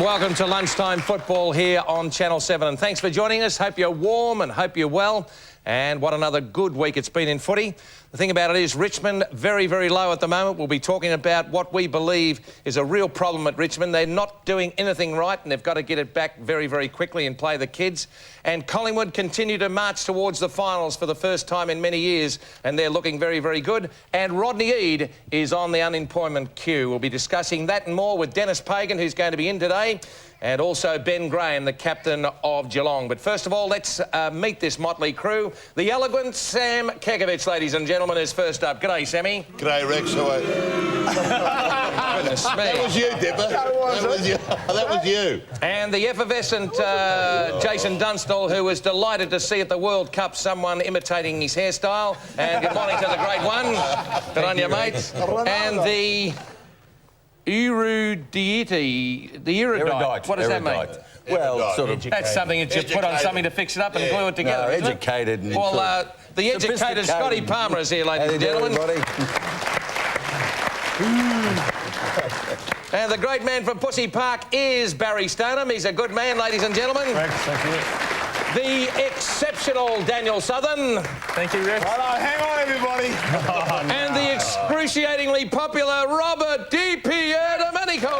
welcome to Lunchtime Football here on Channel 7. And thanks for joining us. Hope you're warm and hope you're well. And what another good week it's been in footy. The thing about it is Richmond very, very low at the moment. We'll be talking about what we believe is a real problem at Richmond. They're not doing anything right and they've got to get it back very, very quickly and play the kids. And Collingwood continue to march towards the finals for the first time in many years and they're looking very, very good. And Rodney Eade is on the unemployment queue. We'll be discussing that and more with Dennis Pagan, who's going to be in today, and also Ben Graham, the captain of Geelong. But first of all, let's meet this motley crew. The eloquent Sam Kekovich, ladies and gentlemen, is first up. G'day, Sammy. G'day, Rex. How are you? Goodness me. That was you, Dipper. That was you. And the effervescent Jason Dunstall, who was delighted to see at the World Cup someone imitating his hairstyle. And good morning to the great one. Good on you, mate. And the erudite. What does that mean? Well, sort of. That's something that you put on something to fix it up and glue it together. No, educated. And well, the educated Scotty Palmer is here, ladies and gentlemen. And the great man from Pussy Park is Barry Stoneham. He's a good man, ladies and gentlemen. Rex, thank you. The exceptional Daniel Southern. Thank you, Rex. Hello, hang on, everybody. And the excruciatingly popular Robert Di Pierdomenico.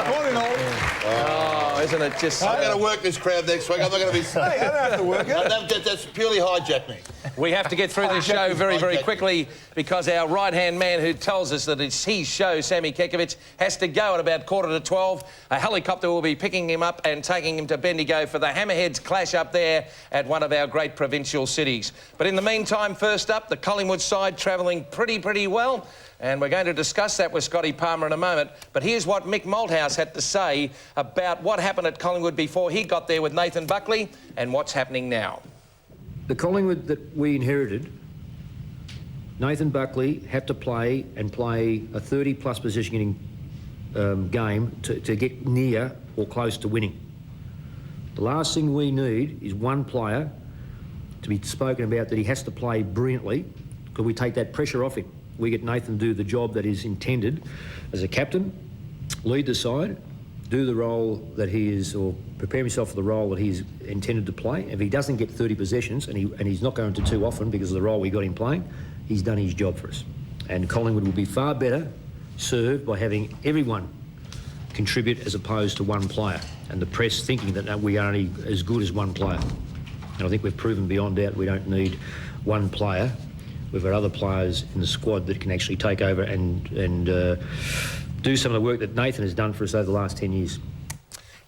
Morning, all. Oh, isn't it just... I'm going to work this crowd next week. I'm not going to be... Hey, I don't have to work it. That's purely hijacked me. We have to get through this show very, very quickly because our right-hand man who tells us that it's his show, Sammy Kekovich, has to go at about 11:45. A helicopter will be picking him up and taking him to Bendigo for the Hammerheads clash up there at one of our great provincial cities. But in the meantime, first up, the Collingwood side travelling pretty well. And we're going to discuss that with Scotty Palmer in a moment. But here's what Mick Malthouse had to say about what happened at Collingwood before he got there with Nathan Buckley and what's happening now. The Collingwood that we inherited, Nathan Buckley had to play a 30-plus possession game to get near or close to winning. The last thing we need is one player to be spoken about that he has to play brilliantly because we take that pressure off him. We get Nathan to do the job that is intended as a captain, lead the side, do the role that he is, or prepare himself for the role that he's intended to play. If he doesn't get 30 possessions, and he's not going to too often because of the role we got him playing, he's done his job for us. And Collingwood will be far better served by having everyone contribute as opposed to one player, and the press thinking that we are only as good as one player. And I think we've proven beyond doubt we don't need one player. We've got other players in the squad that can actually take over and do some of the work that Nathan has done for us over the last 10 years.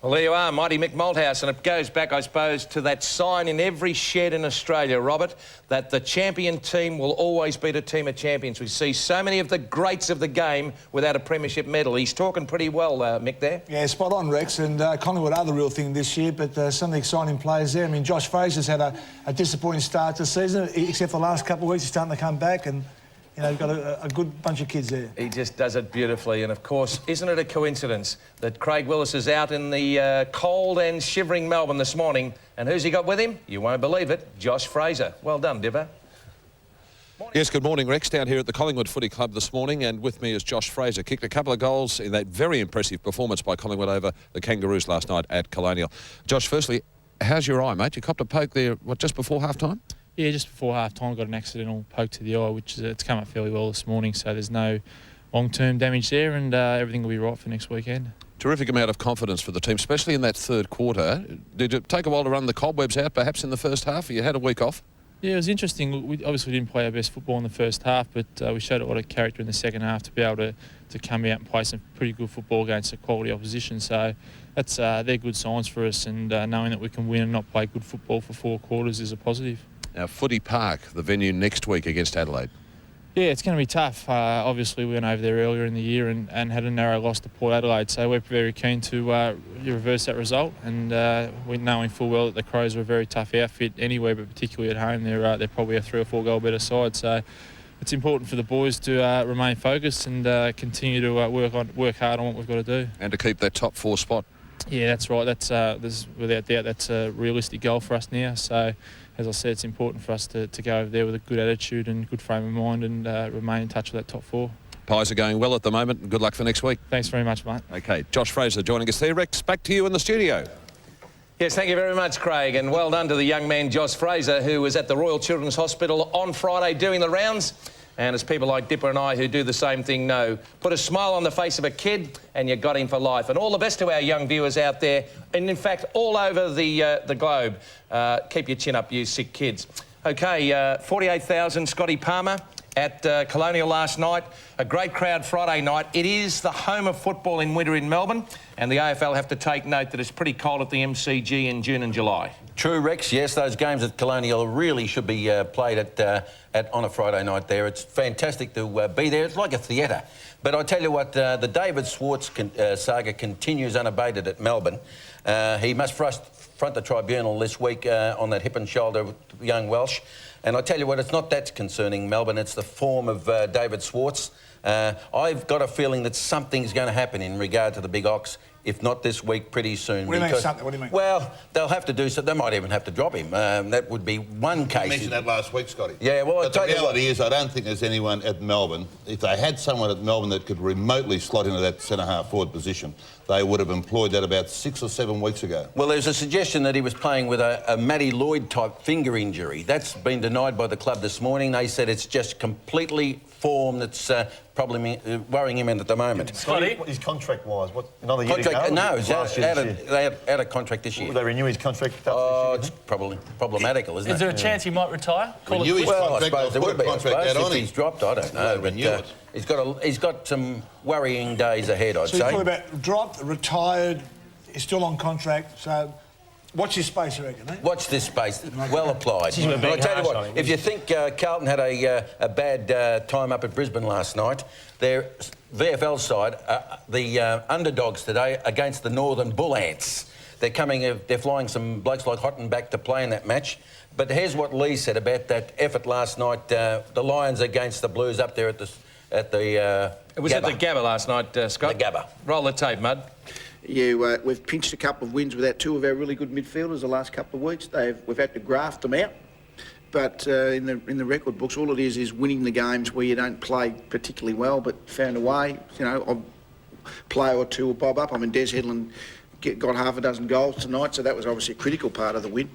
Well, there you are, mighty Mick Malthouse, and it goes back, I suppose, to that sign in every shed in Australia, Robert, that the champion team will always beat a team of champions. We see so many of the greats of the game without a premiership medal. He's talking pretty well, Mick, there. Yeah, spot on, Rex. And Collingwood are the real thing this year, but some of the exciting players there. I mean, Josh Fraser's had a disappointing start to the season, except for the last couple of weeks. He's starting to come back and... You know, you've got a good bunch of kids there. He just does it beautifully. And, of course, isn't it a coincidence that Craig Willis is out in the cold and shivering Melbourne this morning? And who's he got with him? You won't believe it. Josh Fraser. Well done, Dipper. Yes, good morning, Rex. Down here at the Collingwood Footy Club this morning, and with me is Josh Fraser. Kicked a couple of goals in that very impressive performance by Collingwood over the Kangaroos last night at Colonial. Josh, firstly, how's your eye, mate? You copped a poke there, what, just before half-time? Yeah, just before half-time, got an accidental poke to the eye, which it's come up fairly well this morning, so there's no long-term damage there, and everything will be right for next weekend. Terrific amount of confidence for the team, especially in that third quarter. Did it take a while to run the cobwebs out, perhaps in the first half? You had a week off? Yeah, it was interesting. We obviously didn't play our best football in the first half, but we showed a lot of character in the second half to be able to come out and play some pretty good football against a quality opposition. So that's they're good signs for us, and knowing that we can win and not play good football for 4 quarters is a positive. Now, Footy Park, the venue next week against Adelaide. Yeah, it's going to be tough. Obviously, we went over there earlier in the year and had a narrow loss to Port Adelaide, so we're very keen to reverse that result. And we're knowing full well that the Crows are a very tough outfit anywhere, but particularly at home, they're probably a 3 or 4 goal better side. So it's important for the boys to remain focused and continue to work hard on what we've got to do. And to keep that top 4 spot. Yeah, that's right. There's without doubt that's a realistic goal for us now. So, as I said, it's important for us to go over there with a good attitude and good frame of mind and remain in touch with that top 4. Pies are going well at the moment, and good luck for next week. Thanks very much, mate. Okay, Josh Fraser joining us there. Rex, back to you in the studio. Yes, thank you very much, Craig, and well done to the young man, Josh Fraser, who was at the Royal Children's Hospital on Friday doing the rounds. And as people like Dipper and I who do the same thing know, put a smile on the face of a kid and you got him for life. And all the best to our young viewers out there, and in fact, all over the globe. Keep your chin up, you sick kids. OK, 48,000, Scotty Palmer at Colonial last night. A great crowd Friday night. It is the home of football in winter in Melbourne, and the AFL have to take note that it's pretty cold at the MCG in June and July. True, Rex. Yes, those games at Colonial really should be played on a Friday night there. It's fantastic to be there. It's like a theatre. But I tell you what, the David Schwartz saga continues unabated at Melbourne. He must front the tribunal this week on that hip and shoulder with young Welsh. And I tell you what, it's not that concerning Melbourne. It's the form of David Schwartz. I've got a feeling that something's going to happen in regard to the Big Ox. If not this week, pretty soon. What do you mean something? What do you mean? Well, they'll have to do so. They might even have to drop him. That would be one case. You mentioned that last week, Scotty. Yeah, well, but the reality is I don't think there's anyone at Melbourne. If they had someone at Melbourne that could remotely slot into that centre-half forward position, they would have employed that about 6 or 7 weeks ago. Well, there's a suggestion that he was playing with a Matty Lloyd-type finger injury. That's been denied by the club this morning. They said it's just completely form that's probably worrying him in at the moment. Scotty, his contract-wise, what, another year Contract? to go? No, he's out of contract this year. Will they renew his contract? Oh, it's probably problematical, isn't it? Is there a chance he might retire? Renew his Well, I contract, suppose there or would put be. a contract out If on him. he's dropped, I don't know. Well, but, renew it. he's got some worrying days ahead, I'd So you're say. talking about dropped, retired, he's still on contract, so watch his space, you reckon, eh? Watch this space. Well applied. we're But I being tell you harsh on what, him. if you think Carlton had a bad time up at Brisbane last night, their VFL side, the underdogs today against the Northern Bull Ants. They're flying some blokes like Hottenback to play in that match. But here's what Lee said about that effort last night. The Lions against the Blues up there at the It was at the Gabba last night, Scott. The Gabba. Roll the tape, Mud. Yeah, we've pinched a couple of wins without two of our really good midfielders the last couple of weeks. We've had to graft them out. But in the record books, all it is winning the games where you don't play particularly well, but found a way. You know, a player or two will bob up. I mean, Des Headland got half a dozen goals tonight, so that was obviously a critical part of the win.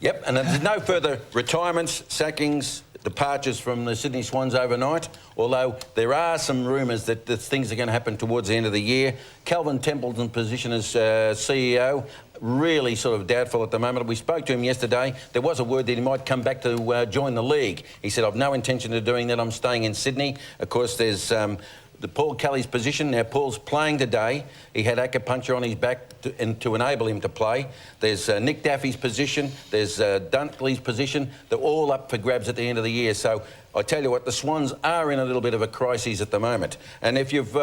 Yep, and there's no further retirements, sackings, departures from the Sydney Swans overnight, although there are some rumours that things are going to happen towards the end of the year. Calvin Templeton's position as CEO, really sort of doubtful at the moment. We spoke to him yesterday. There was a word that he might come back to join the league. He said, I've no intention of doing that. I'm staying in Sydney. Of course, there's the Paul Kelly's position. Now, Paul's playing today. He had acupuncture on his back to enable him to play. There's Nick Daffy's position. There's Dunkley's position. They're all up for grabs at the end of the year. So I tell you what, the Swans are in a little bit of a crisis at the moment. And if you've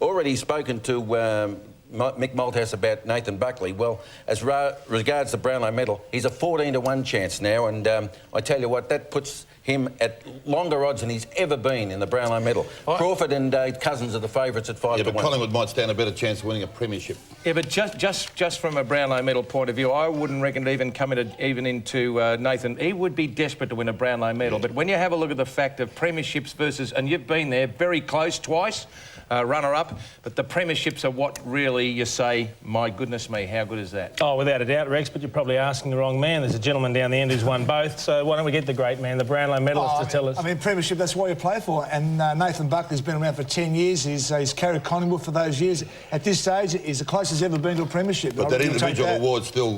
already spoken to Mick Malthouse about Nathan Buckley, well, as regards the Brownlow medal, he's a 14-to-1 chance now. And I tell you what, that puts him at longer odds than he's ever been in the Brownlow medal. Crawford and Cousins are the favourites at 5-to-1. Yeah, but Collingwood might stand a better chance of winning a premiership. Yeah, but just from a Brownlow medal point of view, I wouldn't reckon it even come into Nathan. He would be desperate to win a Brownlow medal. But when you have a look at the fact of premierships versus, and you've been there, very close twice, runner-up, but the premierships are what really you say, my goodness me, how good is that? Oh, without a doubt, Rex, but you're probably asking the wrong man. There's a gentleman down the end who's won both, so why don't we get the great man, the Brownlow medalist, to tell us? I mean, premiership, that's what you play for. And Nathan Buckley's been around for 10 years. He's carried Collingwood for those years. At this stage, he's the closest he's ever been to a premiership. But that individual award still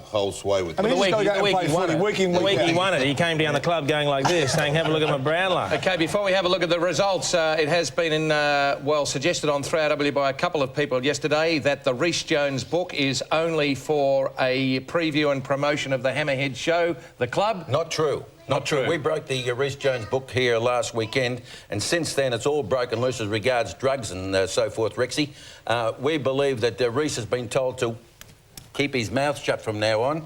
holds sway with I mean, him. he's got to go and play footy week in, week out. He won it, he came down the club going like this, saying, have a look at my Brownlow. OK, before we have a look at the results, it has been, suggested on 3AW by a couple of people yesterday that the Rhys Jones book is only for a preview and promotion of the Hammerhead show, the club. Not true. Not true. We broke the Rhys Jones book here last weekend, and since then it's all broken loose as regards drugs and so forth, Rexy. We believe that Rhys has been told to keep his mouth shut from now on.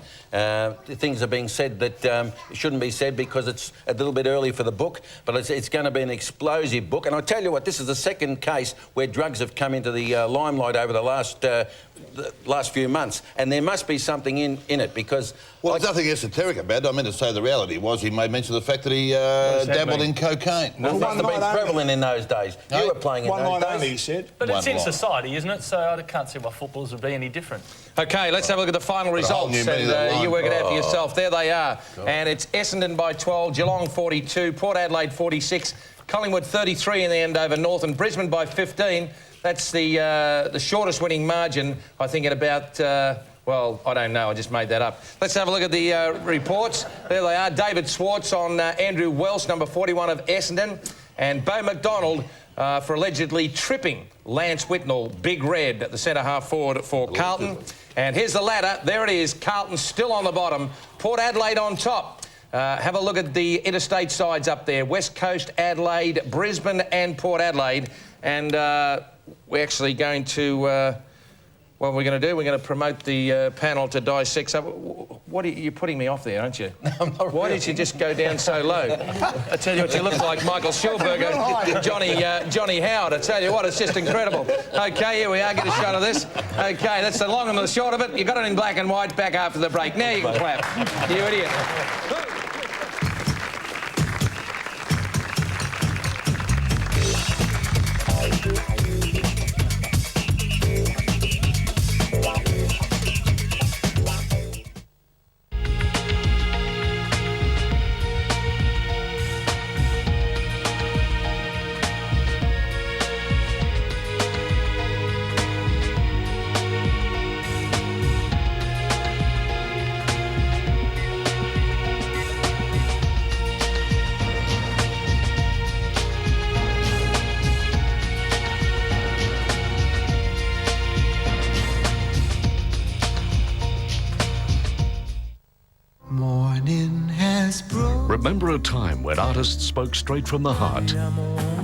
Things are being said that shouldn't be said because it's a little bit early for the book, but it's going to be an explosive book. And I tell you what, this is the second case where drugs have come into the limelight over the last few months, and there must be something in it because... Well, there's nothing esoteric about it. I mean to say the reality was he made mention of the fact that he dabbled in cocaine. Well, it must have been prevalent in those days. No, you were playing in One those line days. only, he said. But One it's in line. society, isn't it? So I can't see why footballers would be any different. OK, let's have a look at the final a whole results. new meaning And of that line. you work it out for yourself. There they are. And it's Essendon by 12, Geelong 42, Port Adelaide 46, Collingwood 33 in the end over North, and Brisbane by 15. That's the shortest winning margin, I think, at about... well, I don't know. I just made that up. Let's have a look at the reports. There they are. David Swartz on Andrew Welsh, number 41 of Essendon, and Bo McDonald for allegedly tripping Lance Whitnall, Big Red, at the centre half forward for Carlton. And here's the ladder. There it is. Carlton still on the bottom. Port Adelaide on top. Have a look at the interstate sides up there. West Coast, Adelaide, Brisbane and Port Adelaide. And we're actually going to... what we're going to do, we're going to promote the panel to dissect. So, what are you're putting me off there, aren't you? No, I'm not Why really. did you just go down so low? I tell you what, you look like Michael Schulberger, Johnny Howard. I tell you what, it's just incredible. OK, here we are. Get a shot of this. OK, that's the long and the short of it. You got it in black and white. Back after the break. Now you can clap. You idiot. Remember a time when artists spoke straight from the heart?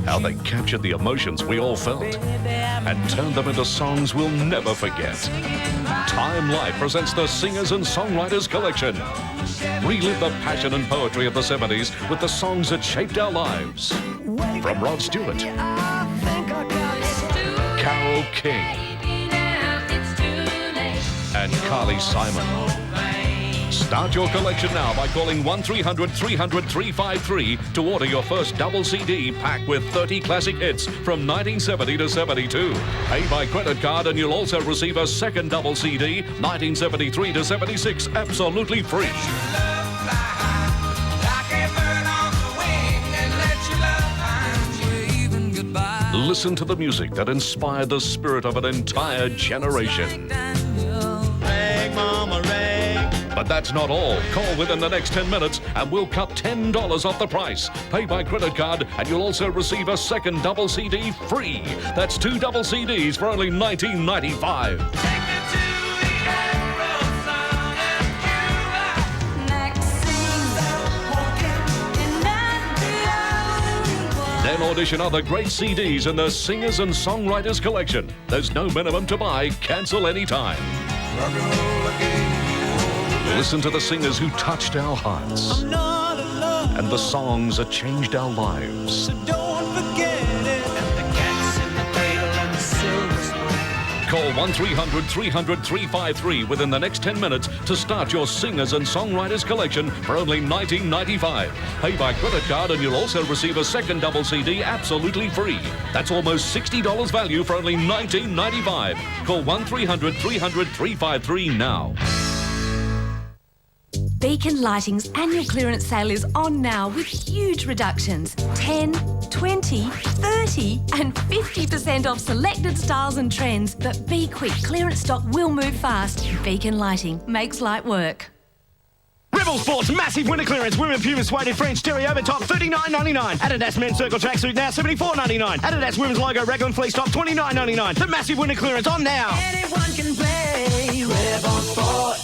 How they captured the emotions we all felt and turned them into songs we'll never forget. Time Life presents the Singers and Songwriters Collection. Relive the passion and poetry of the 70s with the songs that shaped our lives. From Rod Stewart, Carole King, and Carly Simon. Start your collection now by calling 1300 300 353 to order your first double CD packed with 30 classic hits from 1970 to 72. Pay by credit card and you'll also receive a second double CD, 1973 to 76, absolutely free. Listen to the music that inspired the spirit of an entire generation. But that's not all. Call within the next 10 minutes and we'll cut $10 off the price. Pay by credit card and you'll also receive a second double CD free. That's 2 double CDs for only $19.95. Then audition other great CDs in the Singers and Songwriters Collection. There's no minimum to buy. Cancel anytime. Listen to the singers who touched our hearts and the songs that changed our lives. Call 1300 300 353 within the next 10 minutes to start your Singers and Songwriters Collection for only $19.95. Pay by credit card and you'll also receive a second double CD absolutely free. That's almost $60 value for only $19.95. Call 1300 300 353 now. Beacon Lighting's annual clearance sale is on now with huge reductions. 10, 20, 30 and 50% off selected styles and trends. But be quick, clearance stock will move fast. Beacon Lighting makes light work. Rebel Sports massive winter clearance. Women Puma suede French stereo over top $39.99. Adidas men's circle tracksuit now $74.99. Adidas women's logo Raglan fleece top $29.99. The massive winter clearance on now. Anyone can play Rebel Sport.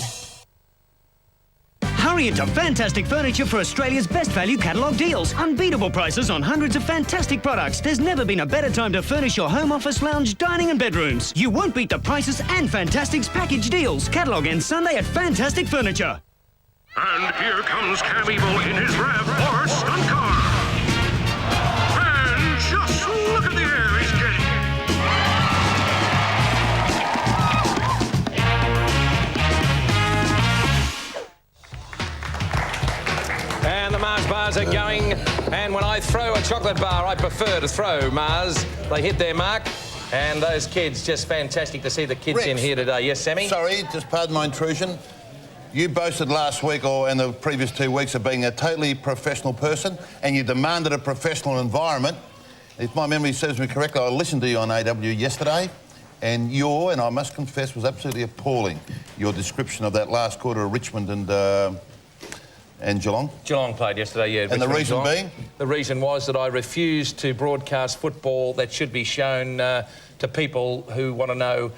Hurry into Fantastic Furniture for Australia's best value catalogue deals. Unbeatable prices on hundreds of fantastic products. There's never been a better time to furnish your home office, lounge, dining and bedrooms. You won't beat the prices and Fantastic's package deals. Catalogue ends Sunday at Fantastic Furniture. And here comes Cam Evil in his RAV4 stunt car. And just look at the air he's getting. And the Mars bars are going. And when I throw a chocolate bar, I prefer to throw Mars. They hit their mark. And those kids, just fantastic to see the kids in here today. Yes, Sammy? Sorry, just pardon my intrusion. You boasted last week or in the previous 2 weeks of being a totally professional person, and you demanded a professional environment. If my memory serves me correctly, I listened to you on AW yesterday, and I must confess, was absolutely appalling. Your description of that last quarter of Richmond and Geelong. Geelong played yesterday, yeah. And the Richmond reason Geelong. being? The reason was that I refused to broadcast football that should be shown to people who want to know,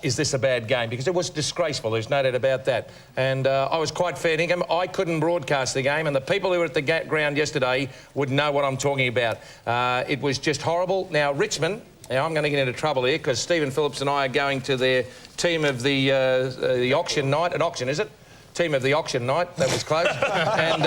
is this a bad game? Because it was disgraceful, there's no doubt about that. And I was quite fair dinkum. I couldn't broadcast the game, and the people who were at the ground yesterday would know what I'm talking about. It was just horrible. Now, Richmond... Now, I'm going to get into trouble here because Stephen Phillips and I are going to their team of the auction night. An auction, is it? Team of the auction night. That was close. And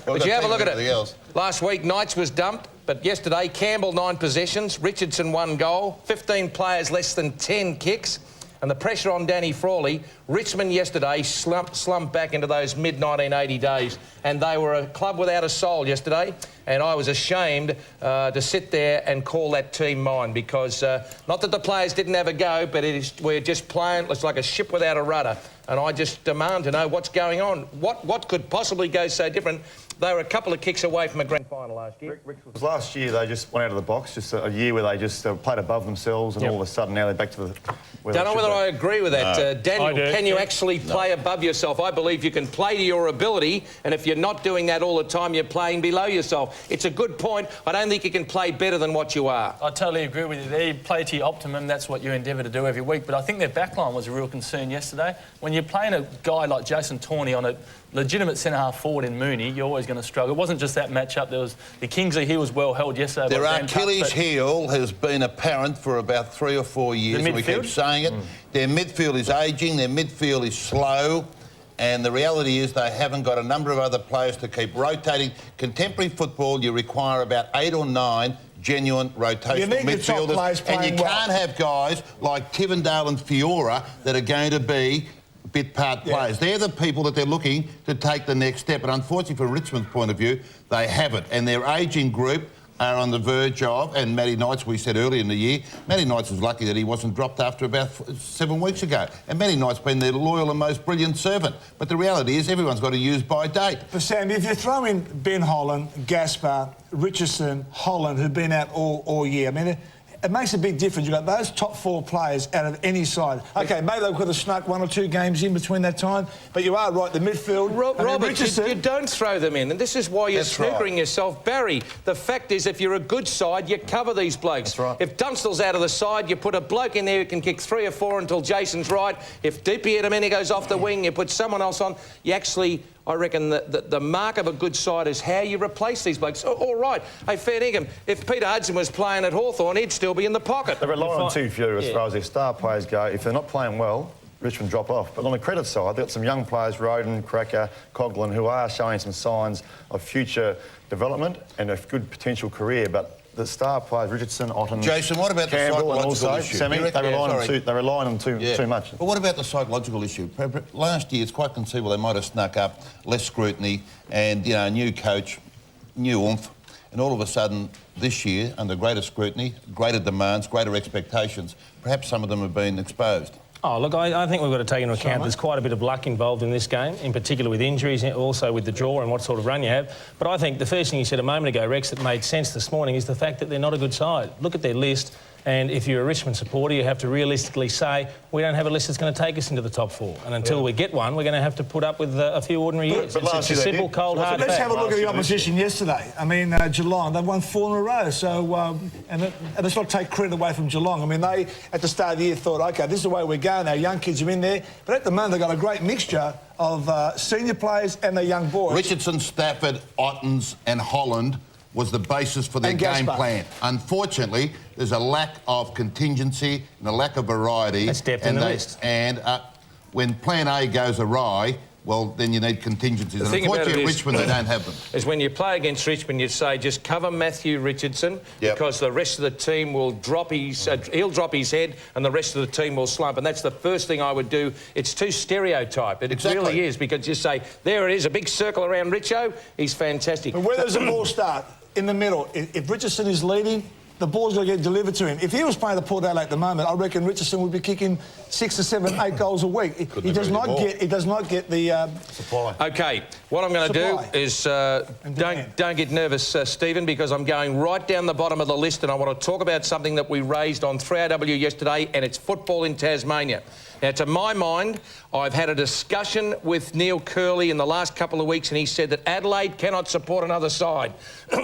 but you have a look at it. Last week, Knights was dumped, but yesterday, Campbell 9 possessions, Richardson 1 goal, 15 players less than 10 kicks, and the pressure on Danny Frawley. Richmond yesterday slumped back into those mid-1980 days, and they were a club without a soul yesterday, and I was ashamed to sit there and call that team mine because, not that the players didn't have a go, but we're just playing, it's like a ship without a rudder, and I just demand to know what's going on. What could possibly go so different? They were a couple of kicks away from a grand final last year. Last year they just went out of the box, just a year where they just played above themselves, and all of a sudden now they're back to the... Don't know whether I agree with that. Daniel, can you actually play above yourself? I believe you can play to your ability, and if you're not doing that all the time, you're playing below yourself. It's a good point. I don't think you can play better than what you are. I totally agree with you there. You play to your optimum, that's what you endeavour to do every week. But I think their backline was a real concern yesterday. When you're playing a guy like Jason Tawney on a legitimate centre-half forward in Mooney, you're always going to struggle. It wasn't just that match-up. There was the Kingsley, he was well held yesterday. Their Achilles heel has been apparent for about 3 or 4 years, and we keep saying it. Their midfield is ageing, their midfield is slow, and the reality is they haven't got a number of other players to keep rotating. Contemporary football, you require about 8 or 9 genuine rotational midfielders, and you can't have guys like Tivendale and Fiora that are going to be bit-part players. They're the people that they're looking to take the next step, and unfortunately from Richmond's point of view, they haven't, and their ageing group are on the verge of, and Matty Knights, we said earlier in the year, Matty Knights was lucky that he wasn't dropped after about 7 weeks ago. And Matty Knights been their loyal and most brilliant servant. But the reality is everyone's got to use by date. But Sam, if you throw in Ben Holland, Gaspar, Richardson, Holland, who've been out all year, I mean, it makes a big difference. You've got those top 4 players out of any side. OK, maybe they could have snuck 1 or 2 games in between that time, but you are right, the midfield... Robert, you don't throw them in, and this is why you're snookering yourself. Barry, the fact is, if you're a good side, you cover these blokes. That's right. If Dunstall's out of the side, you put a bloke in there who can kick 3 or 4 until Jason's right. If Deepy Edamini goes off the wing, you put someone else on. You actually... I reckon the mark of a good side is how you replace these blokes. All right. Hey, fair dinkum, if Peter Hudson was playing at Hawthorn, he'd still be in the pocket. They rely on too few as far as their star players go. If they're not playing well, Richmond drop off. But on the credit side, they've got some young players, Roden, Cracker, Coughlin, who are showing some signs of future development and a good potential career. But the star players, Richardson, Otten, Jason, what about Campbell, the psychological and also issue? Sammy, they rely on them too much. But what about the psychological issue? Last year, it's quite conceivable they might have snuck up, less scrutiny, and, you know, a new coach, new oomph, and all of a sudden, this year, under greater scrutiny, greater demands, greater expectations, perhaps some of them have been exposed. Oh, look, I think we've got to take into account there's quite a bit of luck involved in this game, in particular with injuries, also with the draw and what sort of run you have. But I think the first thing you said a moment ago, Rex, that made sense this morning is the fact that they're not a good side. Look at their list. And if you're a Richmond supporter, you have to realistically say, we don't have a list that's going to take us into the top 4. And until we get one, we're going to have to put up with a few ordinary years. It's a simple, cold, hard Let's fact. have a look at the opposition yesterday. I mean, Geelong, they've won 4 in a row. So, and let's not take credit away from Geelong. I mean, they, at the start of the year, thought, OK, this is the way we're going. Our young kids are in there. But at the moment, they've got a great mixture of senior players and their young boys. Richardson, Stafford, Ottens and Holland was the basis for their game plan. Unfortunately, there's a lack of contingency and a lack of variety. That's depth in the list. And when plan A goes awry, well, then you need contingencies. And unfortunately, at Richmond, they don't have them. Is when you play against Richmond, you say, just cover Matthew Richardson because the rest of the team will drop his... he'll drop his head and the rest of the team will slump. And that's the first thing I would do. It's too stereotyped. It really is, because you say, there it is, a big circle around Richo. He's fantastic. But where does the ball start? In the middle. If Richardson is leading, the ball's got to get delivered to him. If he was playing at Port Adelaide at the moment, I reckon Richardson would be kicking 6 or 7, 8 goals a week. He does not get the supply. OK, what I'm going to do is don't get nervous, Stephen, because I'm going right down the bottom of the list, and I want to talk about something that we raised on 3AW yesterday, and it's football in Tasmania. Now, to my mind, I've had a discussion with Neil Curley in the last couple of weeks, and he said that Adelaide cannot support another side.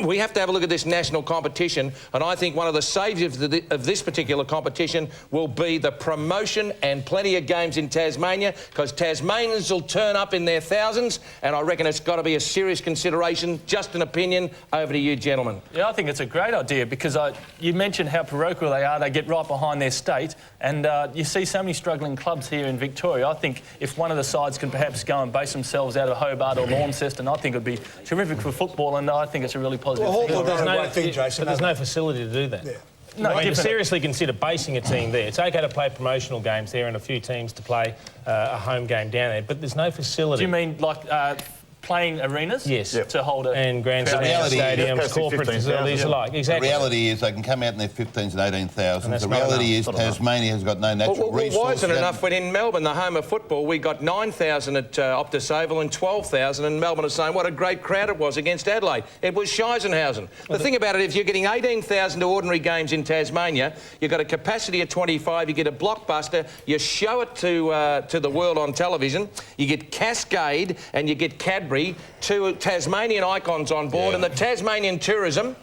We have to have a look at this national competition, and I think one of the saviors of this particular competition will be the promotion and plenty of games in Tasmania, because Tasmanians will turn up in their thousands, and I reckon it's got to be a serious consideration. Just an opinion. Over to you, gentlemen. Yeah, I think it's a great idea, because you mentioned how parochial they are. They get right behind their state, and you see so many struggling clubs here in Victoria. I think if one of the sides can perhaps go and base themselves out of Hobart or Launceston, I think it would be terrific for football, and I think it's a really positive thing. Hawthorn does a great thing, Jason. But there's no facility to do that. Yeah. No, you seriously consider basing a team there. It's OK to play promotional games there and a few teams to play a home game down there, but there's no facility. Do you mean like playing arenas? Yes. To hold a... And grandstands, stadiums, corporate facilities alike. Exactly. The reality is they can come out in their 15s and 18,000s. The reality is Tasmania has got no natural resources. Why isn't it enough when in Melbourne, the home of football, we got 9,000 at Optus Oval and 12,000, and Melbourne is saying what a great crowd it was against Adelaide. It was Scheisenhausen. The thing about it, if you're getting 18,000 to ordinary games in Tasmania, you've got a capacity of 25, you get a blockbuster, you show it to the world on television, you get Cascade and you get Cadbury, 2 Tasmanian icons on board, and the Tasmanian tourism,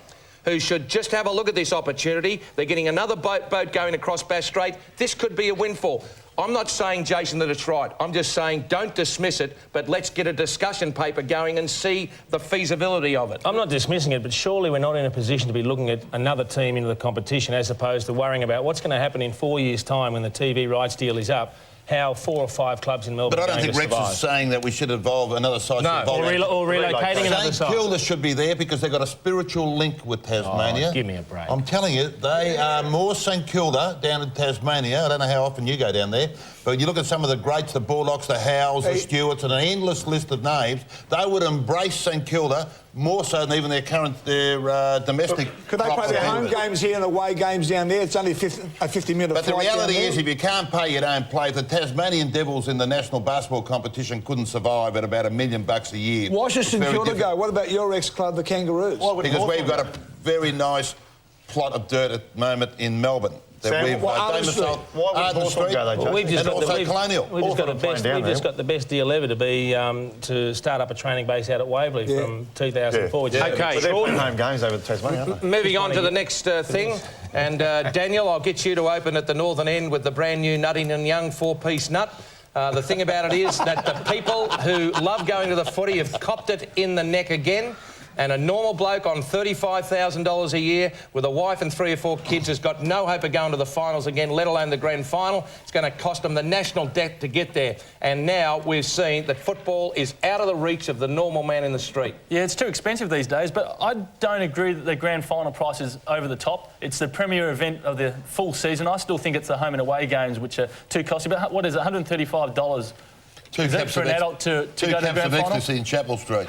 who should just have a look at this opportunity. They're getting another boat going across Bass Strait. This could be a windfall. I'm not saying, Jason, that it's right. I'm just saying don't dismiss it, but let's get a discussion paper going and see the feasibility of it. I'm not dismissing it, but surely we're not in a position to be looking at another team into the competition as opposed to worrying about what's going to happen in 4 years' time when the TV rights deal is up. How 4 or 5 clubs in Melbourne. But I don't think Rex is saying that we should involve another side. No, or relocating another side. St Kilda should be there because they've got a spiritual link with Tasmania. Oh, give me a break. I'm telling you, they are more St Kilda down in Tasmania. I don't know how often you go down there, but you look at some of the greats, the Bullocks, the Howes, the Stewarts, and an endless list of names. They would embrace St Kilda more so than even their domestic. Could they play their home games here and away games down there? It's only a 50-minute flight. But the reality is, if you can't pay, you don't play. If the Tasmanian Devils in the national basketball competition couldn't survive at about $1 million a year. Why should St Kilda go? What about your ex-club, the Kangaroos? Because we've got a very nice plot of dirt at the moment in Melbourne. Sam, we've just got the best deal ever to be to start up a training base out at Waverley from 2004. OK, but they're playing home games over Tasmania, aren't they? Moving on to the next thing, and Daniel, I'll get you to open at the northern end with the brand new Nuttington Young 4-piece nut. The thing about it is that the people who love going to the footy have copped it in the neck again. And a normal bloke on $35,000 a year with a wife and 3 or 4 kids has got no hope of going to the finals again, let alone the grand final. It's going to cost them the national debt to get there. And now we've seen that football is out of the reach of the normal man in the street. Yeah, it's too expensive these days, but I don't agree that the grand final price is over the top. It's the premier event of the full season. I still think it's the home and away games which are too costly. But what is it, $135 2 Is that caps for an adult to go to the caps grand of final? ecstasy in Chapel Street.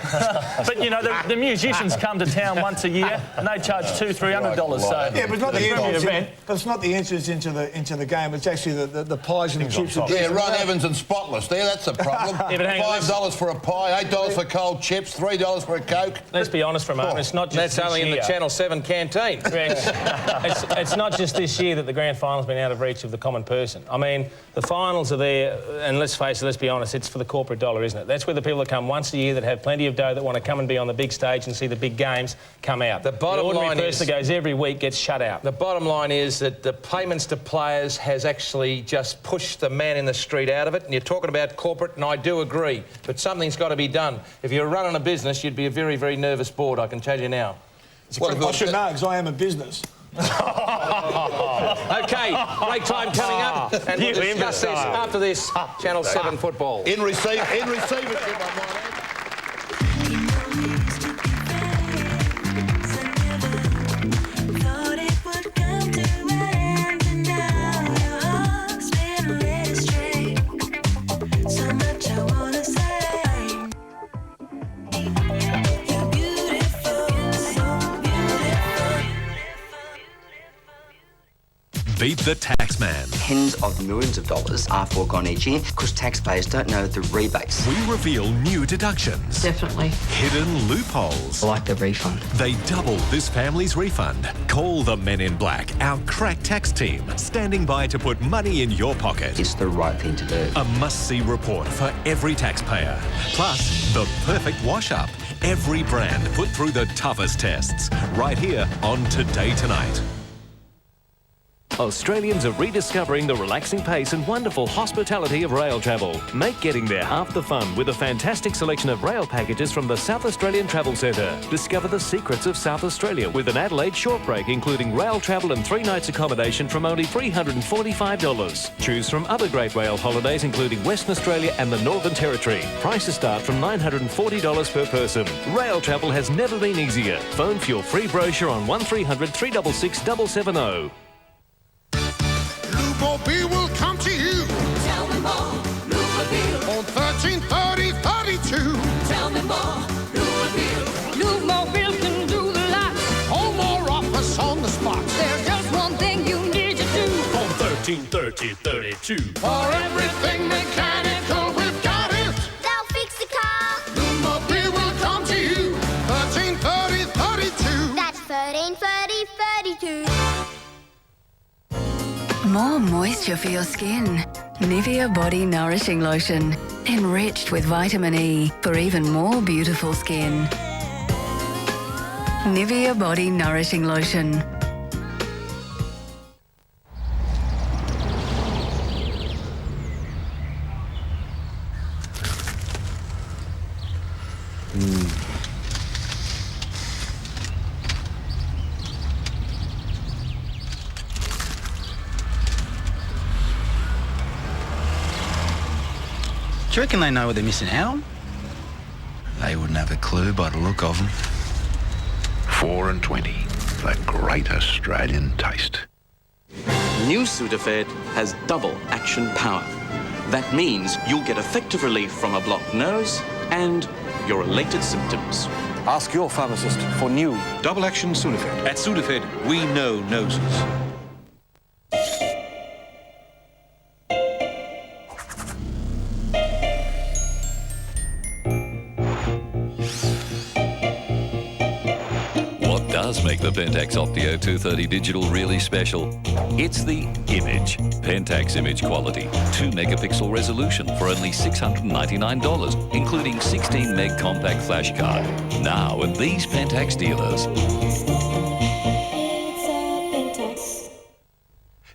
But you know, the musicians come to town once a year and they charge $200-300. So Yeah, but it's not the it's entrance. event. But it's not the entrance into the game. It's actually the pies and the chips. Yeah, Ron Evans and Spotless there, that's a problem. Yeah, but hang on, $5 for a pie, $8 for cold chips, $3 for a Coke. Let's be honest for a moment. It's not just That's this only in the year. Channel 7 canteen. It's not just this year that the grand final's been out of reach of the common person. I mean, the finals are there, and let's face it, let's be honest, it's for the corporate dollar, isn't it? That's where the people that come once a year that have plenty of dough that want to come and be on the big stage and see the big games come out. The bottom ordinary line person is that goes every week gets shut out. The bottom line is that the payments to players has actually just pushed the man in the street out of it. And you're talking about corporate, and I do agree, but something's got to be done. If you're running a business, you'd be a very, very nervous board, I can tell you now. I should know, because I am a business. OK, break time coming up, and we'll discuss this after this Channel 7 football. In receivership, I might add. Beat the Taxman. Tens of millions of dollars are foregone each year because taxpayers don't know the rebates. We reveal new deductions. Definitely. Hidden loopholes. I like the refund. They double this family's refund. Call the Men in Black, our crack tax team, standing by to put money in your pocket. It's the right thing to do. A must-see report for every taxpayer. Plus, the perfect wash-up. Every brand put through the toughest tests. Right here on Today Tonight. Australians are rediscovering the relaxing pace and wonderful hospitality of rail travel. Make getting there half the fun with a fantastic selection of rail packages from the South Australian Travel Centre. Discover the secrets of South Australia with an Adelaide short break, including rail travel and 3 nights accommodation from only $345. Choose from other great rail holidays, including Western Australia and the Northern Territory. Prices start from $940 per person. Rail travel has never been easier. Phone for your free brochure on 1300 366 770. Mobile will come to you. Tell me more, Mobile. On 1330-32. Tell me more, Mobile. Mobile can do the lots. Or more offers on the spot. There's just one thing you need to do. On 1330-32. For everything mechanical, we've got it. They'll fix the car. Mobile will come to you. 1330-32. That's 1330-32. More moisture for your skin. Nivea Body Nourishing Lotion. Enriched with vitamin E for even more beautiful skin. Nivea Body Nourishing Lotion. Do you reckon they know what they're missing out on? They wouldn't have a clue by the look of them. 4 and 20, the great Australian taste. New Sudafed has double action power. That means you'll get effective relief from a blocked nose and your related symptoms. Ask your pharmacist for new double action Sudafed. At Sudafed, we know noses. Does make the Pentax Optio 230 Digital really special. It's the image. Pentax image quality. 2 megapixel resolution for only $699, including 16 meg compact flash card. Now at these Pentax dealers.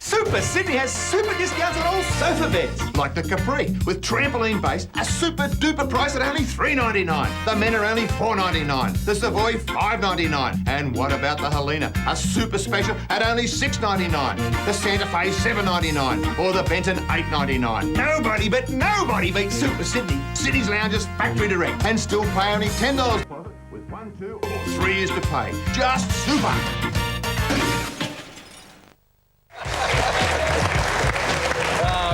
Super Sydney has super discounts on all sofa beds, like the Capri with trampoline base, a super duper price at only $3.99. The men are only $4.99. The Savoy $5.99. And what about the Helena, a super special at only $6.99. The Santa Fe $7.99, or the Benton $8.99. Nobody beats Super Sydney. Sydney's Lounges factory direct, and still pay only $10 with 1, 2, or 3 years to pay. Just super.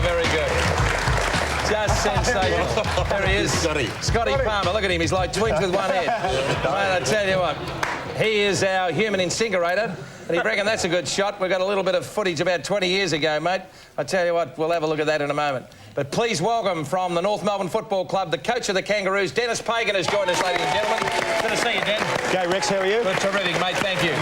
Very good. Just sensational. There he is. Scotty Palmer. Look at him. He's like twins with one head. Mate, I tell you what, he is our human incinerator. And you reckon that's a good shot? We've got a little bit of footage about 20 years ago, mate. I tell you what, we'll have a look at that in a moment. But please welcome from the North Melbourne Football Club, the coach of the Kangaroos, Dennis Pagan, has joined us, ladies and gentlemen. Good to see you, Den. G'day, Rex. How are you? Good, terrific, mate. Thank you.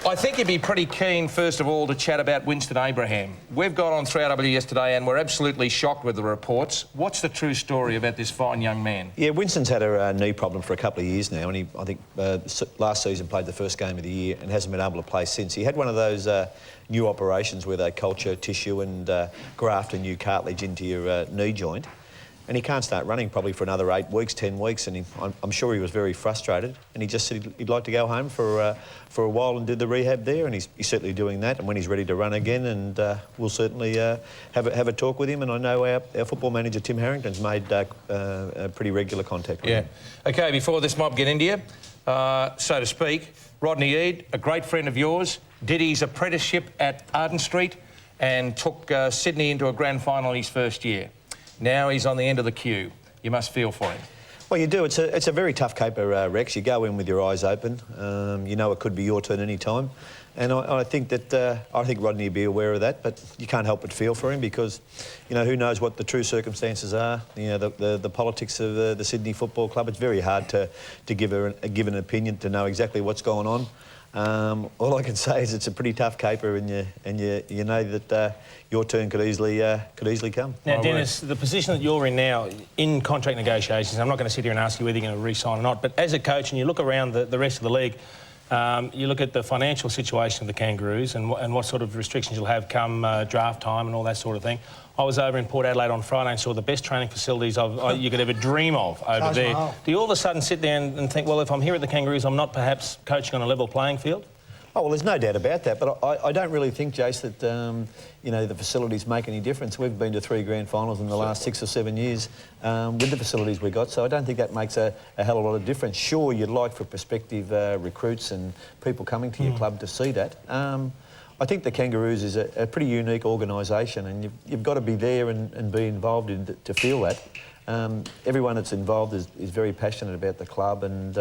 I think you'd be pretty keen, first of all, to chat about Winston Abraham. We've got on 3RW yesterday and we're absolutely shocked with the reports. What's the true story about this fine young man? Yeah, Winston's had a knee problem for a couple of years now, and he, I think, last season played the first game of the year and hasn't been able to play since. He had one of those new operations where they culture tissue and graft a new cartilage into your knee joint. And he can't start running probably for another 8 weeks, 10 weeks, and I'm sure he was very frustrated. And he just said he'd like to go home for a while and do the rehab there, and he's certainly doing that. And when he's ready to run again, and we'll certainly have a talk with him. And I know our football manager Tim Harrington's made a pretty regular contact with him. Okay, before this mob get into you, so to speak, Rodney Eade, a great friend of yours, did his apprenticeship at Arden Street and took Sydney into a grand final in his first year. Now he's on the end of the queue. You must feel for him. Well, you do. It's a very tough caper, Rex. You go in with your eyes open. You know it could be your turn any time. And I think that Rodney would be aware of that, but you can't help but feel for him because, you know, who knows what the true circumstances are. You know, the politics of the Sydney Football Club. It's very hard to give an opinion, to know exactly what's going on. All I can say is it's a pretty tough caper, and you know that your turn could easily come. Now, Dennis, the position that you're in now in contract negotiations, I'm not going to sit here and ask you whether you're going to re-sign or not, but as a coach, and you look around the rest of the league, you look at the financial situation of the Kangaroos and what sort of restrictions you'll have come draft time and all that sort of thing. I was over in Port Adelaide on Friday and saw the best training facilities you could ever dream of over there. Do you all of a sudden sit there and think, well, if I'm here at the Kangaroos, I'm not perhaps coaching on a level playing field? Oh, well, there's no doubt about that, but I don't really think, Jace, that, you know, the facilities make any difference. We've been to 3 grand finals in the last 6 or 7 years with the facilities we got, so I don't think that makes a hell of a lot of difference. Sure, you'd like for prospective recruits and people coming to your club to see that. I think the Kangaroos is a pretty unique organisation, and you've got to be there and be involved in to feel that. Everyone that's involved is very passionate about the club, and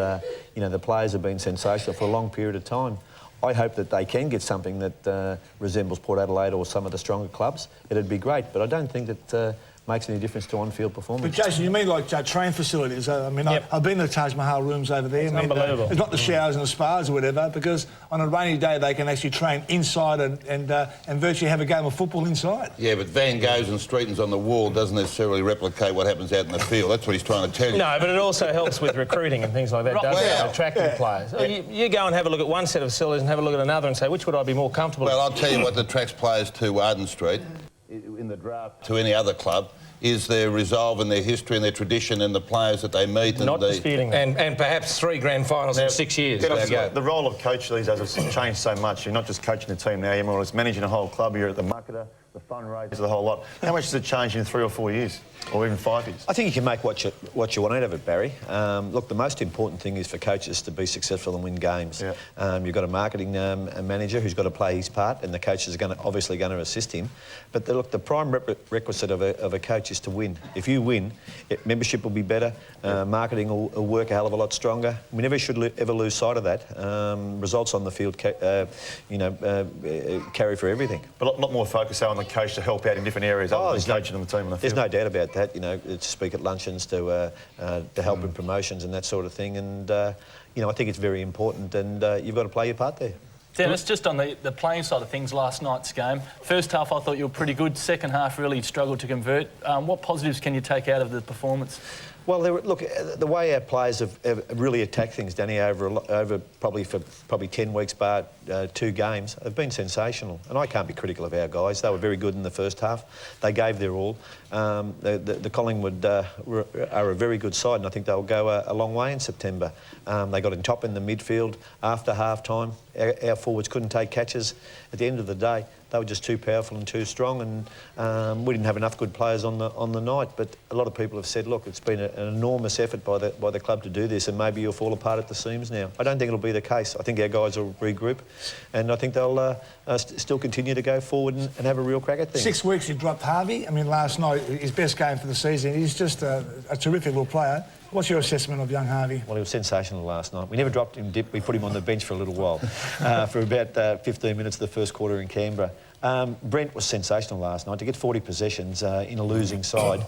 you know, the players have been sensational for a long period of time. I hope that they can get something that resembles Port Adelaide or some of the stronger clubs. It'd be great, but I don't think that makes any difference to on-field performance. But Jason, you mean like train facilities? I mean, yep. I've been to the Taj Mahal rooms over there. It's unbelievable. It's not the showers and the spas or whatever, because on a rainy day they can actually train inside and virtually have a game of football inside. Yeah, but Van Goghs and Streetons on the wall doesn't necessarily replicate what happens out in the field. That's what he's trying to tell you. No, but it also helps with recruiting and things like that, doesn't it? Attracting players. Yeah. You go and have a look at one set of facilities and have a look at another and say, which would I be more comfortable with? Well, I'll tell you what attracts players to Arden Street in the draft to any other club is their resolve and their history and their tradition and the players that they meet. Not disputing that. And perhaps 3 grand finals in 6 years. The role of coach these days has changed so much. You're not just coaching the team now, you're more or less managing a whole club. You're at the marketer, the fundraiser, the whole lot. How much has it changed in 3 or 4 years? Or even 5 years? I think you can make what you want out of it, Barry. Look, the most important thing is for coaches to be successful and win games. Yeah. You've got a marketing manager who's got to play his part, and the coach is obviously going to assist him. But the prime requisite of a coach is to win. If you win, membership will be better, marketing will work a hell of a lot stronger. We never should ever lose sight of that. Results on the field, carry for everything. But a lot more focus on the coach to help out in different areas other than coaching the team on the field. There's no doubt about that. You know, to speak at luncheons, to help in promotions and that sort of thing. And you know, I think it's very important, and you've got to play your part there. Dennis, just on the playing side of things, last night's game, first half I thought you were pretty good, second half really struggled to convert. What positives can you take out of the performance? Well, look, the way our players have really attacked things, Danny, over probably 10 weeks, bar 2 games, have been sensational. And I can't be critical of our guys. They were very good in the first half. They gave their all. The Collingwood are a very good side, and I think they'll go a long way in September. They got in top in the midfield after half-time. Our forwards couldn't take catches. At the end of the day, they were just too powerful and too strong, and we didn't have enough good players on the night. But a lot of people have said, look, it's been an enormous effort by the club to do this, and maybe you'll fall apart at the seams now. I don't think it'll be the case. I think our guys will regroup, and I think they'll still continue to go forward and have a real crack at things. 6 weeks he dropped Harvey. I mean, last night, his best game for the season. He's just a terrific little player. What's your assessment of young Harvey? Well, he was sensational last night. We never dropped him dip. We put him on the bench for a little while, for about 15 minutes of the first quarter in Canberra. Brent was sensational last night. To get 40 possessions in a losing side,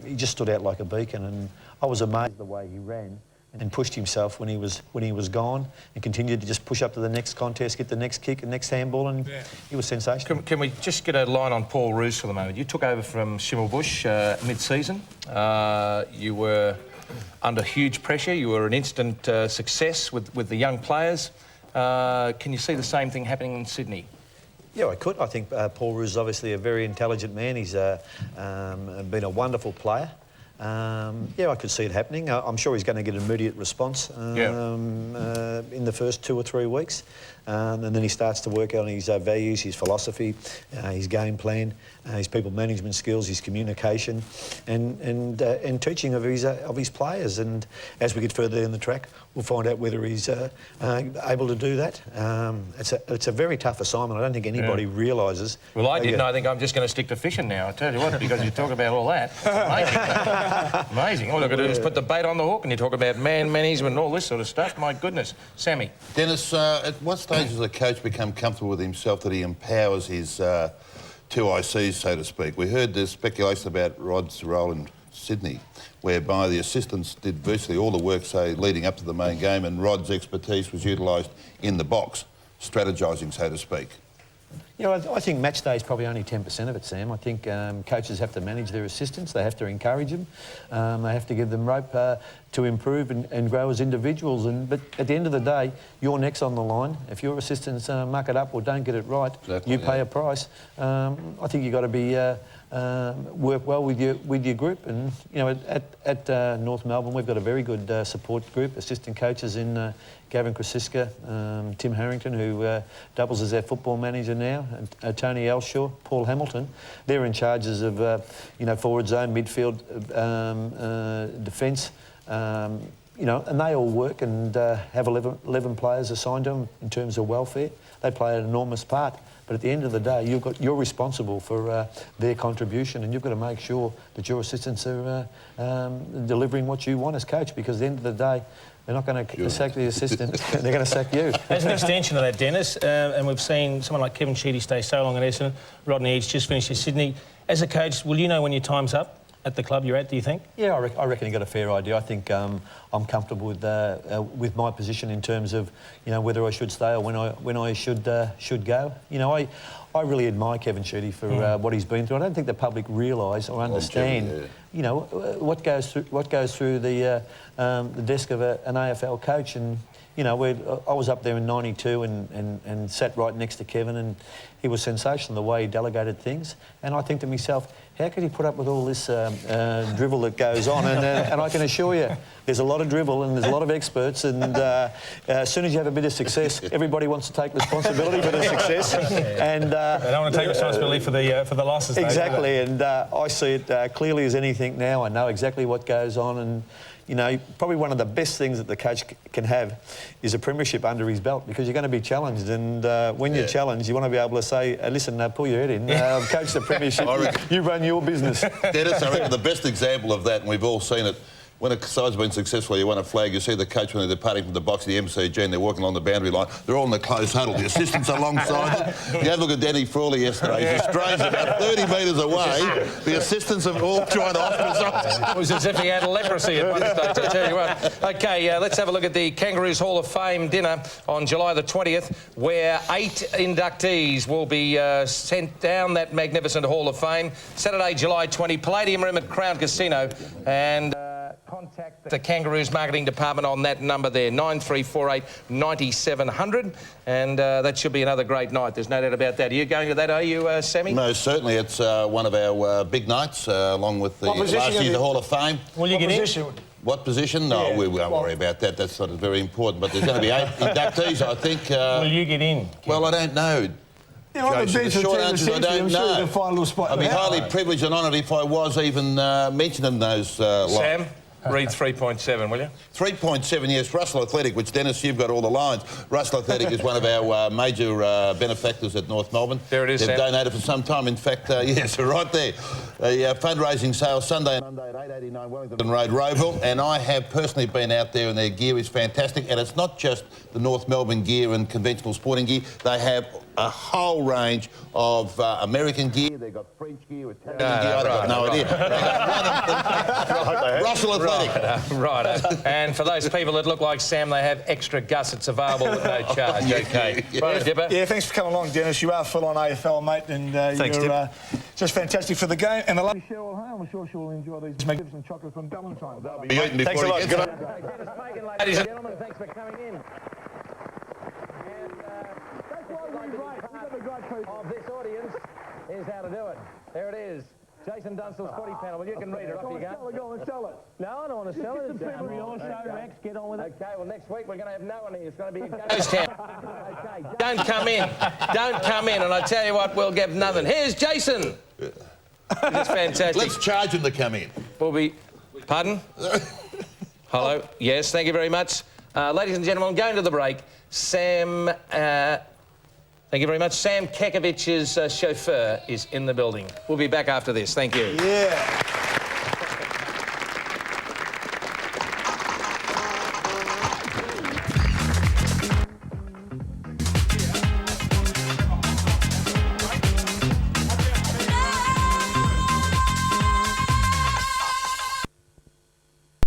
he just stood out like a beacon, and I was amazed the way he ran and pushed himself when he was gone, and continued to just push up to the next contest, get the next kick, the next handball, and he was sensational. Can we just get a line on Paul Roos for the moment? You took over from Schimmelbusch mid-season. You were under huge pressure. You were an instant success with the young players. Can you see the same thing happening in Sydney? Yeah, I could. I think Paul Roos is obviously a very intelligent man. He's been a wonderful player. Yeah, I could see it happening. I'm sure he's going to get an immediate response in the first 2 or 3 weeks. And then he starts to work on his values, his philosophy, his game plan, his people management skills, his communication, and teaching of his players. And as we get further down the track, we'll find out whether he's able to do that. It's a very tough assignment. I don't think anybody realises. Well, I didn't. I think I'm just going to stick to fishing now. I tell you what, because you talk about all that. Amazing. Amazing. All I've got to do is put the bait on the hook, and you talk about man management and all this sort of stuff. My goodness. Sammy. Dennis, at what stage does the coach become comfortable with himself that he empowers his two ICs, so to speak? We heard the speculation about Rod's role in Sydney, whereby the assistants did virtually all the work, say, leading up to the main game, and Rod's expertise was utilised in the box, strategising, so to speak. You know, I think match day is probably only 10% of it, Sam. I think coaches have to manage their assistants. They have to encourage them. They have to give them rope to improve and grow as individuals. But at the end of the day, your neck's on the line. If your assistants muck it up or don't get it right, you pay a price. I think you've got to be work well with your group. And you know, at North Melbourne, we've got a very good support group, assistant coaches in Gavin Krasiska, Tim Harrington, who doubles as our football manager now, and Tony Elshaw, Paul Hamilton. They're in charges of forward zone, midfield, defence. You know, and they all work and have 11 players assigned to them in terms of welfare. They play an enormous part. But at the end of the day, you're responsible for their contribution, and you've got to make sure that your assistants are delivering what you want as coach, because at the end of the day, they're not going to sack the assistant, they're going to sack you. As an extension of that, Dennis, and we've seen someone like Kevin Sheedy stay so long at Essendon, Rodney Eads just finished in Sydney. As a coach, will you know when your time's up at the club you're at, do you think? Yeah, I reckon you got a fair idea. I think I'm comfortable with my position in terms of, you know, whether I should stay or when I should go. You know, I really admire Kevin Sheedy for what he's been through. I don't think the public realise or understand, you know, what goes through the desk of an AFL coach. And you know, I was up there in '92 and sat right next to Kevin, and he was sensational the way he delegated things. And I think to myself, how could he put up with all this drivel that goes on? And I can assure you, there's a lot of drivel and there's a lot of experts, and as soon as you have a bit of success, everybody wants to take responsibility for the success. And they don't want to take responsibility for the losses. Exactly, and I see it clearly as anything now. I know exactly what goes on, and you know, probably one of the best things that the coach can have is a premiership under his belt, because you're going to be challenged, and when you're challenged, you want to be able to say, listen, pull your head in, I've coached the premiership, you run your business. Dennis, I reckon the best example of that, and we've all seen it, when a side's been successful, you won a flag, you see the coach when they're departing from the box, the MCG, and they're walking along the boundary line, they're all in the close huddle, the assistants alongside them. You have a look at Danny Frawley yesterday, he's Australians about 30 metres away, the assistants are all trying to ostracize. It was as if he had leprosy at one stage, I tell you what. OK, let's have a look at the Kangaroos Hall of Fame dinner on July the 20th, where 8 inductees will be sent down that magnificent Hall of Fame. Saturday, July 20, Palladium Room at Crown Casino, and contact the Kangaroos marketing department on that number there, 9348 9700, and that should be another great night. There's no doubt about that. Are you going to that, are you, Sammy? No, certainly. It's one of our big nights, along with the last year's Hall of Fame. Will you get in? What position? No, we won't worry about that. That's not very important. But there's going to be 8 inductees, I think. Will you get in? Well, I don't know. Yeah, on the Jason, bench the of short the team answer is I essentially, don't I'm sure know. we can find a little spot. I'd be in the highly house. privileged and honoured if I was even mentioning those Sam, read 3.7, will you? 3.7, yes. Russell Athletic, which, Dennis, you've got all the lines. Russell Athletic is one of our major benefactors at North Melbourne. There it is, They've Sam. donated for some time. In fact, yes, right there. A fundraising sale Sunday and Monday at 889 Wellington Road, Roeville. And I have personally been out there, and their gear is fantastic. And it's not just the North Melbourne gear and conventional sporting gear. They have a whole range of American gear. They've got French gear, Italian gear. I've got no idea. Russell Athletic. Right. And for those people that look like Sam, they have extra gussets available at no charge. Okay. Right, Dipper? Yeah, thanks for coming along, Dennis. You are full on AFL, mate, and Thanks, you're just fantastic for the game. And the lovely Cheryl Home, I'm sure she'll enjoy these magnificent chocolate from Valentine. Be eaten before Thanks a lot. he Good gets on. Ladies and gentlemen, thanks for coming in. Of this audience, here's how to do it. There it is. Jason Dunstall's footy panel. Well, you can read it. Off you go. Go and sell it. No, I don't want to sell it. Rex, get on with it. Okay, well, next week we're going to have no one here. It's going to be a ghost town. Okay, don't come in. Don't come in. And I tell you what, we'll get nothing. Here's Jason. It's fantastic. Let's charge him to come in. We'll be... Pardon? Hello? Yes, thank you very much. Ladies and gentlemen, going to the break. Sam... thank you very much. Sam Kekovich's chauffeur is in the building. We'll be back after this. Thank you. Yeah.